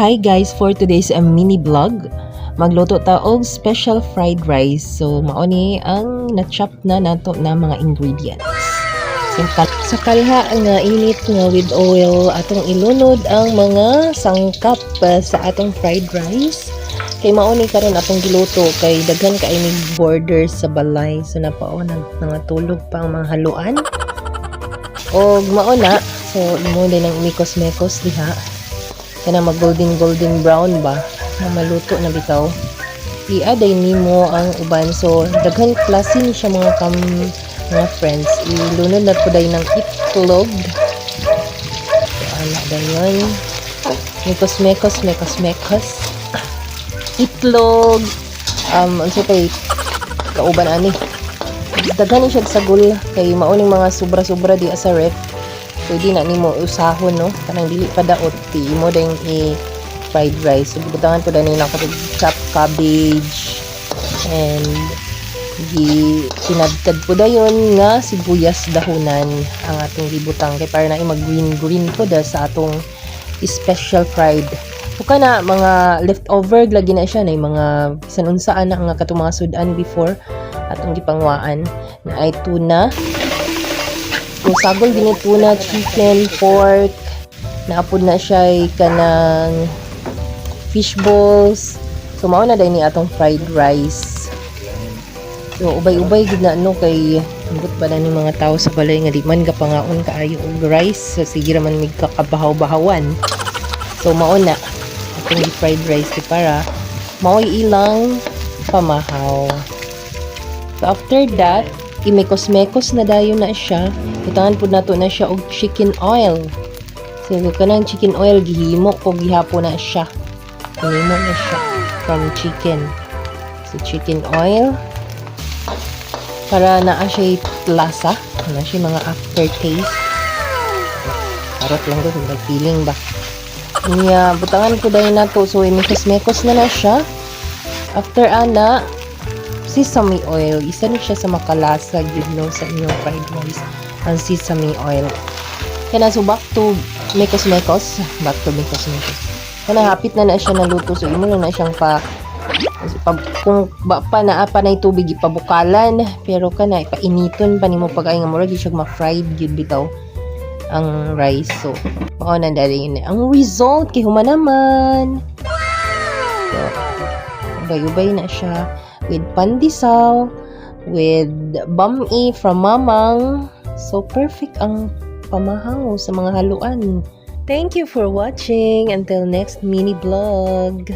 Hi guys, for today's mini vlog, magluto ta og special fried rice. So mao ni ang na-chop na nato na mga ingredients. Sa kaliha nga init nga with oil, atong ilunod ang mga sangkap sa atong fried rice. Kay mao ni karon atong giluto kay daghan kay ni borders sa balay. So napao mga tulog pa ang mga haluan. Og mao na, so imo din ang mikos-mekos diha. Kana mag golden brown ba na maluto na bitaw. I-add nimo ang uban, so daghan klase ni siya mga friends. Ilunod na puday ng itlog. So ana dayon mekos itlog, unsa pay kauban ani, daghan ni siya sagol kay mao ning mga sobra di sa ref. Pwede na nimo usahon, no, kanang dili pa daot ti mo ding fried rice. So gibutangan po dani nang chop cabbage and kinadkad po dayon nga sibuyas dahonan ang atong gibutang kay para na mag green po da sa atong special fried. So kana mga leftover lagi na siya na mga bisan unsaan na nga katong mga sudan before atong gipangwaan na ay tuna. So, sagol din tuna, chicken, pork, naapod na siya kanang fish balls. So, mao na dahil ni atong fried rice. So, ubay-ubay gid na no kay ambot ba na ni mga tao sa balay nga di man kapangaon kaayo og rice. So, sige raman mig kakabahaw-bahawan. So, mao na atong fried rice para mao ilang pamahaw. So, after that, imekos-mekos na dayon na siya. Butangan po nato na siya og chicken oil. So, kanang chicken oil gihimo ko gihapon na siya. Gihimo na siya from chicken. So, chicken oil para naa siya lasa, na siya mga aftertaste. Parot lang doon, feeling ba? Niya, butangan ko dahil nato. So, imekos-mekos na siya. After ana, sesame oil. Isa ni siya sa makalasa yun, no, sa inyong fried rice. Ang sesame oil. Kaya so back to mekos-mekos. Kaya hapit na siya naluto. So imo lang na siyang kung pa na tubig ipabukalan. Pero kana ipainiton pa nimo pag ay nga mura siya ma-fried yun bitaw ang rice. So mao na dali yun. Ang result kay human naman. So ubay-ubay na siya with pandesal, with bami from mamang. So, perfect ang pamahaw sa mga haluan. Thank you for watching. Until next mini vlog.